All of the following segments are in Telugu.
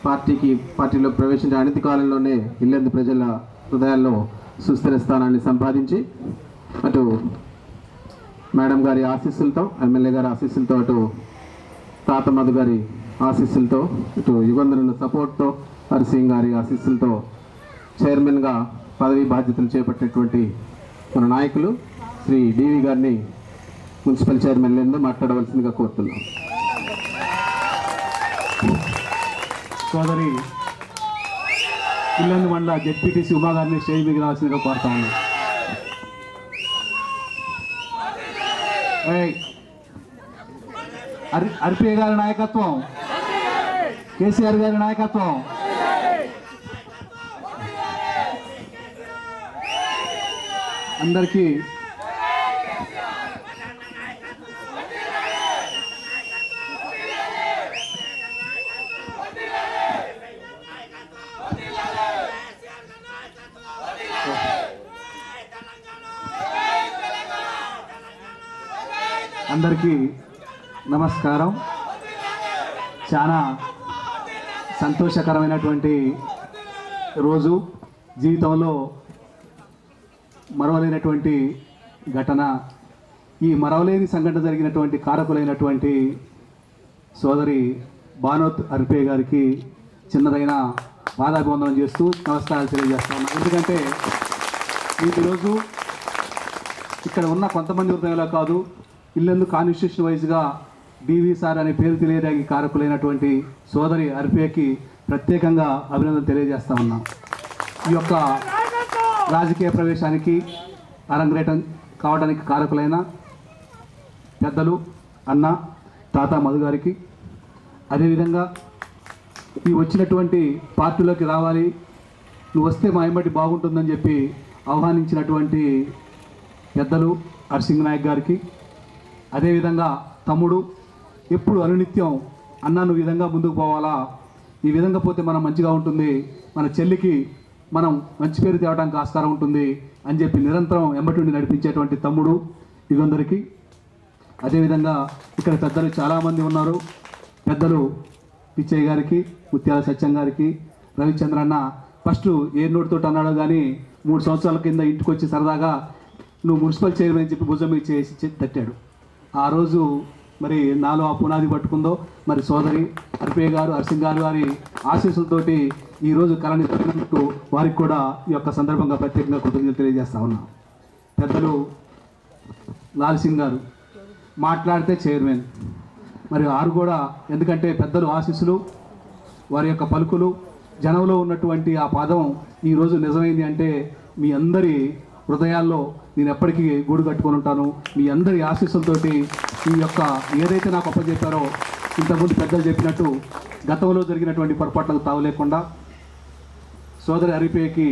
పార్టీలో ప్రవేశించిన అనతి కాలంలోనే ఇల్లెందు ప్రజల హృదయాల్లో సుస్థిర స్థానాన్ని సంపాదించి అటు మేడం గారి ఆశీస్సులతో, ఎమ్మెల్యే గారి ఆశీస్సులతో, అటు తాత మధు గారి ఆశీస్సులతో, ఇటు యుగంధరుల సపోర్ట్తో, హరిసింగ్ గారి ఆశీస్సులతో చైర్మన్గా పదవీ బాధ్యతలు చేపట్టినటువంటి మన నాయకులు శ్రీ డివి గారిని మున్సిపల్ చైర్మన్ లేదో మాట్లాడవలసిందిగా కోరుతున్నాం. సోదరి ఇల్లందు మండల జెడ్పీటీసీ ఉమా గారిని స్టేజ్ మీద రావాల్సిందిగా కోరుతా ఉన్నాం. అర్పే గారి నాయకత్వం, కేసీఆర్ గారి నాయకత్వం. అందరికీ నమస్కారం. చాలా సంతోషకరమైనటువంటి రోజు, జీవితంలో మరవలేనటువంటి ఘటన. ఈ మరవలేని సంఘటన జరిగినటువంటి కారకులైనటువంటి సోదరి భానోత్ అర్పే గారికి చిన్నదైన పాదాభివందనం చేస్తూ నమస్కారాలు తెలియజేస్తాను. ఎందుకంటే ఈరోజు ఇక్కడ ఉన్న కొంతమంది హృదయంలో కాదు, ఇల్లెందు కాన్స్టిట్యూషన్ వైజ్గా డివి సార్ అనే పేరు తెలియడానికి కారకులైనటువంటి సోదరి అర్పేకి ప్రత్యేకంగా అభినందన తెలియజేస్తా ఉన్నాం. ఈ యొక్క రాజకీయ ప్రవేశానికి అరంగేటం కావడానికి కారకులైన పెద్దలు అన్న తాత మధు గారికి, అదేవిధంగా ఈ వచ్చినటువంటి పార్టీలోకి రావాలి, నువ్వు వస్తే మా ఎంబటి బాగుంటుందని చెప్పి ఆహ్వానించినటువంటి పెద్దలు హర్సింగ్ నాయక్ గారికి, అదేవిధంగా తమ్ముడు ఎప్పుడు అనునిత్యం అన్న నువ్వు ఈ విధంగా ముందుకు పోవాలా, ఈ విధంగా పోతే మనం మంచిగా ఉంటుంది, మన చెల్లికి మనం మంచి పేరు తేవడానికి ఆస్కారం ఉంటుంది అని చెప్పి నిరంతరం ఎంబటి నడిపించేటువంటి తమ్ముడు యుగంధరికి, అదేవిధంగా ఇక్కడ పెద్దలు చాలామంది ఉన్నారు. పెద్దలు పిచ్చయ్య గారికి, ముత్యాల సత్యం గారికి, రవిచంద్ర అన్న ఫస్ట్ ఏ నోటితో అన్నాడో కానీ 3 సంవత్సరాల కింద ఇంటికి వచ్చి సరదాగా నువ్వు మున్సిపల్ చైర్మన్ అని చెప్పి భుజం మీద చేసి తట్టాడు. ఆ రోజు మరి నాలో ఆ పునాది పట్టుకుందో మరి సోదరి అర్పే గారు, హర్సింగ్ గారు వారి ఆశీస్సులతోటి ఈరోజు కళని పెట్టినందుకు వారికి కూడా ఈ యొక్క సందర్భంగా ప్రత్యేకంగా కృతజ్ఞతలు తెలియజేస్తా ఉన్నాం. పెద్దలు లాల్ సింగ్ గారు మాట్లాడితే చైర్మన్, మరి వారు కూడా ఎందుకంటే పెద్దలు ఆశీస్సులు, వారి యొక్క పలుకులు, జనంలో ఉన్నటువంటి ఆ పదం ఈరోజు నిజమైంది అంటే మీ అందరి హృదయాల్లో నేను ఎప్పటికీ గూడు కట్టుకొని ఉంటాను. మీ అందరి ఆశీస్సులతోటి ఈ యొక్క ఏదైతే నాకు అప్పచెప్పారో ఇంతకుముందు పెద్దలు చెప్పినట్టు గతంలో జరిగినటువంటి పొరపాట్లకు తావు లేకుండా సోదరి అర్పేకి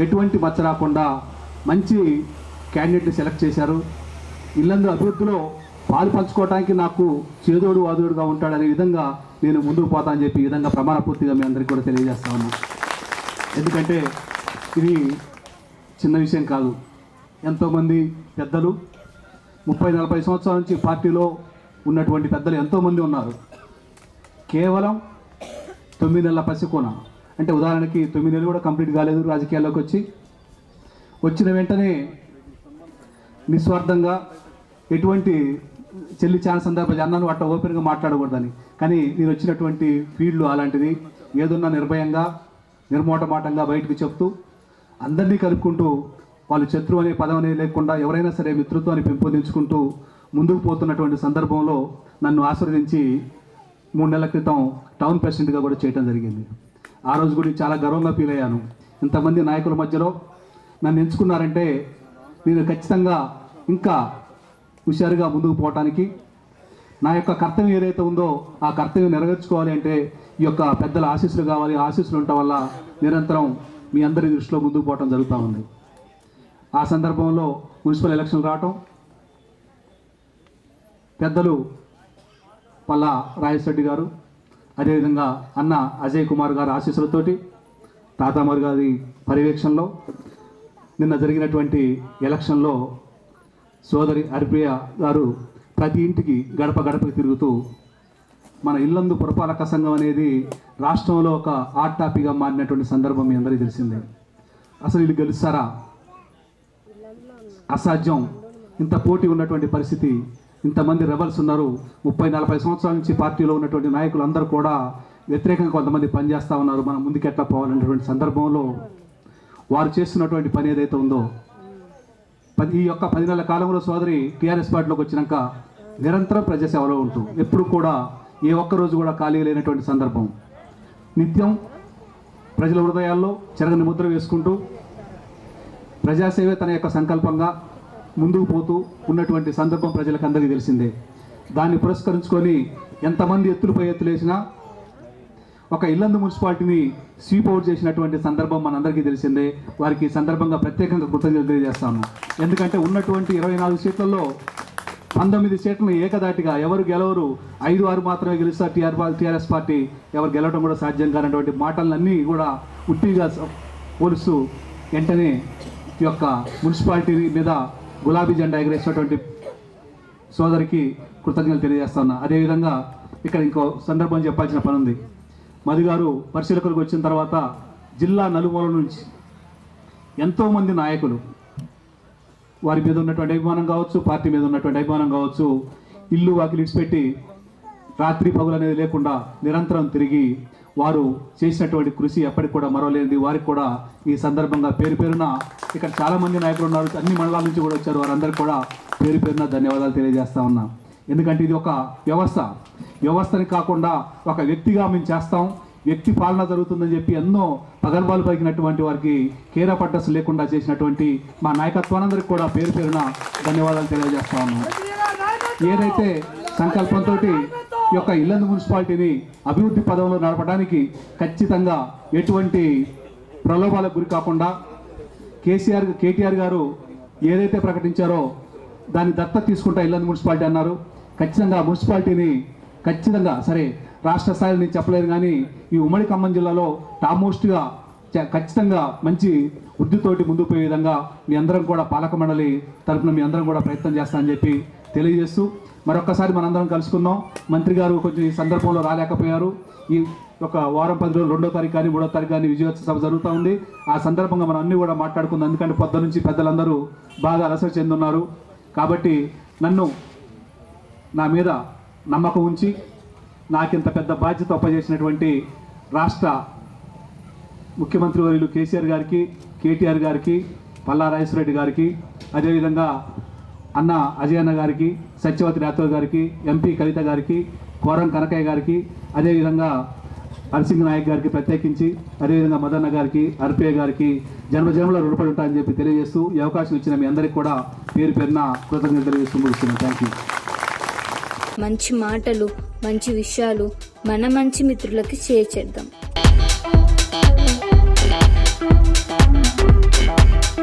ఎటువంటి మచ్చ రాకుండా మంచి క్యాండిడేట్ని సెలెక్ట్ చేశారు. ఇల్లందు అభివృద్ధిలో పాలు పంచుకోవడానికి నాకు చేదోడు వాదోడుగా ఉంటాడనే విధంగా నేను ముందుకు పోతా అని చెప్పి ఈ విధంగా ప్రమాణపూర్తిగా మీ అందరికీ కూడా తెలియజేస్తా ఉన్నాను. ఎందుకంటే ఇది చిన్న విషయం కాదు. ఎంతోమంది పెద్దలు 30-40 సంవత్సరాల నుంచి పార్టీలో ఉన్నటువంటి పెద్దలు ఎంతోమంది ఉన్నారు. కేవలం 9 నెలల పసికోన, అంటే ఉదాహరణకి 9 నెలలు కూడా కంప్లీట్ కాలేదు రాజకీయాల్లోకి వచ్చిన వెంటనే నిస్వార్థంగా ఎటువంటి చెల్లి ఛాన్స్ సందర్భం అన్నాను అట్లా ఓపెన్గా మాట్లాడకూడదని, కానీ నేను వచ్చినటువంటి ఫీల్డ్ అలాంటిది. ఏదున్నా నిర్భయంగా నిర్మోటమాటంగా బయటకు చెప్తూ అందరినీ కలుపుకుంటూ వాళ్ళు శత్రువు అనే పదం అనేది లేకుండా ఎవరైనా సరే మిత్రత్వాన్ని పెంపొందించుకుంటూ ముందుకు పోతున్నటువంటి సందర్భంలో నన్ను ఆశీర్వదించి 3 నెలల క్రితం టౌన్ ప్రెసిడెంట్గా కూడా చేయడం జరిగింది. ఆ రోజు కూడా చాలా గర్వంగా ఫీల్ అయ్యాను. ఇంతమంది నాయకుల మధ్యలో నన్ను ఎంచుకున్నారంటే నేను ఖచ్చితంగా ఇంకా హుషారుగా ముందుకు పోవటానికి నా యొక్క కర్తవ్యం ఏదైతే ఉందో ఆ కర్తవ్యం నెరవేర్చుకోవాలి అంటే ఈ యొక్క పెద్దల ఆశీస్సులు కావాలి. ఆశీస్సులు ఉండటం వల్ల నిరంతరం మీ అందరి దృష్టిలో ముందుకు పోవటం జరుగుతూ ఉంది. ఆ సందర్భంలో మున్సిపల్ ఎలక్షన్లు రావటం, పెద్దలు పల్లా రాజశెట్టి గారు, అదేవిధంగా అన్న అజయ్ కుమార్ గారు ఆశీస్సులతోటి తాతామర్ గారి పర్యవేక్షణలో నిన్న జరిగినటువంటి ఎలక్షన్లో సోదరి అర్పియ గారు ప్రతి ఇంటికి గడప గడపకి తిరుగుతూ మన ఇల్లందు పురపాలక సంఘం అనేది రాష్ట్రంలో ఒక హాట్ టాపిక్గా మారినటువంటి సందర్భం మీ అందరికీ తెలిసిందే. అసలు వీళ్ళు గెలుస్తారా? అసాధ్యం. ఇంత పోటీ ఉన్నటువంటి పరిస్థితి, ఇంతమంది రెబల్స్ ఉన్నారు. 30-40 సంవత్సరాల నుంచి పార్టీలో ఉన్నటువంటి నాయకులు అందరూ కూడా వ్యతిరేకంగా కొంతమంది పనిచేస్తూ ఉన్నారు. మనం ముందుకెట్లా పోవాలనేటువంటి సందర్భంలో వారు చేస్తున్నటువంటి పని ఏదైతే ఉందో, ఈ యొక్క 10 నెలల కాలంలో సోదరి టీఆర్ఎస్ పార్టీలోకి వచ్చినాక నిరంతరం ప్రజాసేవలో ఉంటూ ఎప్పుడు కూడా ఏ ఒక్క రోజు కూడా ఖాళీ లేనటువంటి సందర్భం, నిత్యం ప్రజల హృదయాల్లో చెరగని ముద్ర వేసుకుంటూ ప్రజాసేవే తన యొక్క సంకల్పంగా ముందుకు పోతూ ఉన్నటువంటి సందర్భం ప్రజలకు అందరికీ తెలిసిందే. దాన్ని పురస్కరించుకొని ఎంతమంది ఎత్తులపై ఎత్తులేసినా ఒక ఇల్లందు మున్సిపాలిటీని స్వీప్ అవుట్ చేసినటువంటి సందర్భం మనందరికీ తెలిసిందే. వారికి ఈ సందర్భంగా ప్రత్యేకంగా కృతజ్ఞతలు తెలియజేస్తాను. ఎందుకంటే ఉన్నటువంటి 24 సీట్లలో 19 సీట్లను ఏకదాటిగా ఎవరు గెలవరు, 5-6 మాత్రమే గెలుస్తారు టీఆర్ఎస్ పార్టీ, ఎవరు గెలవడం కూడా సాధ్యం కానటువంటి మాటలన్నీ కూడా ఉట్టిగా పోలుస్తూ వెంటనే ఈ యొక్క మున్సిపాలిటీ మీద గులాబీ జెండా ఎగరేసినటువంటి సోదరికి కృతజ్ఞతలు తెలియజేస్తున్నా. అదేవిధంగా ఇక్కడ ఇంకో సందర్భం చెప్పాల్సిన పని ఉంది. మధు గారు పరిశీలకులకు వచ్చిన తర్వాత జిల్లా నలుమూల నుంచి ఎంతోమంది నాయకులు వారి మీద ఉన్నటువంటి అభిమానం కావచ్చు, పార్టీ మీద ఉన్నటువంటి అభిమానం కావచ్చు, ఇల్లు వాకిలి విడిచిపెట్టి రాత్రి పగులు అనేది లేకుండా నిరంతరం తిరిగి వారు చేసినటువంటి కృషి ఎప్పటికి కూడా మరవలేనిది. వారికి కూడా ఈ సందర్భంగా పేరు పేరున ఇక్కడ చాలామంది నాయకులు ఉన్నారు, అన్ని మండలాల నుంచి కూడా వచ్చారు, వారందరికీ కూడా పేరు పేరున ధన్యవాదాలు తెలియజేస్తా ఉన్నా. ఎందుకంటే ఇది ఒక వ్యవస్థని కాకుండా ఒక వ్యక్తిగా మేము చేస్తాం, వ్యక్తి పాలన జరుగుతుందని చెప్పి ఎన్నో పగల్బాలు పలికినటువంటి వారికి కేరా పడ్డస్ లేకుండా చేసినటువంటి మా నాయకత్వానందరికీ కూడా పేరు పేరున ధన్యవాదాలు తెలియజేస్తా ఉన్నాం. ఏదైతే సంకల్పంతో ఈ యొక్క ఇల్లందు మున్సిపాలిటీని అభివృద్ధి పదంలో నడపడానికి ఖచ్చితంగా ఎటువంటి ప్రలోభాలకు గురి కాకుండా కేటీఆర్ గారు ఏదైతే ప్రకటించారో దాన్ని దత్తత తీసుకుంటా ఇల్లందు మున్సిపాలిటీ అన్నారు. ఖచ్చితంగా మున్సిపాలిటీని ఖచ్చితంగా సరే రాష్ట్ర స్థాయిలో నేను చెప్పలేను, కానీ ఈ ఉమ్మడి ఖమ్మం జిల్లాలో టాప్ మోస్ట్గా ఖచ్చితంగా మంచి వృద్ధితోటి ముందుకు పోయే విధంగా మీ అందరం కూడా పాలక మండలి తరఫున మీ అందరం కూడా ప్రయత్నం చేస్తామని చెప్పి తెలియజేస్తూ మరొక్కసారి మనందరం కలుసుకుందాం. మంత్రి గారు కొంచెం ఈ సందర్భంలో రాలేకపోయారు. ఈ ఒక వారం 10 రోజులు 2వ తారీఖు కానీ 3వ తారీఖు కానీ విజయోత్సవ సభ జరుగుతూ ఉంది. ఆ సందర్భంగా మనం అన్నీ కూడా మాట్లాడుకుందాం. ఎందుకంటే పొద్దు నుంచి పెద్దలందరూ బాగా అలసట చెందున్నారు. కాబట్టి నన్ను నా మీద నమ్మకం ఉంచి నాకింత పెద్ద బాధ్యత అప్పజేసినటువంటి రాష్ట్ర ముఖ్యమంత్రి వర్యులు కేసీఆర్ గారికి, కేటీఆర్ గారికి, పల్లా రాజేశ్వరరెడ్డి గారికి, అదేవిధంగా అన్న అజయ్ అన్న గారికి, సత్యవతి రాథోడ్ గారికి, ఎంపీ కవిత గారికి, కోరం కనకయ్య గారికి, అదేవిధంగా హర్సింగ్ నాయక్ గారికి ప్రత్యేకించి, అదేవిధంగా మదన్న గారికి, అర్పే గారికి జన్మజన్మలో రుణపడి ఉంటాయని చెప్పి తెలియజేస్తూ ఈ అవకాశం ఇచ్చిన మీ అందరికీ కూడా పేరు పేరున కృతజ్ఞతలు తెలియజేస్తూ ముగిస్తున్నాను. Thank you. మంచి మాటలు, మంచి విషయాలు మన మంచి మిత్రులకి షేర్ చేద్దాం.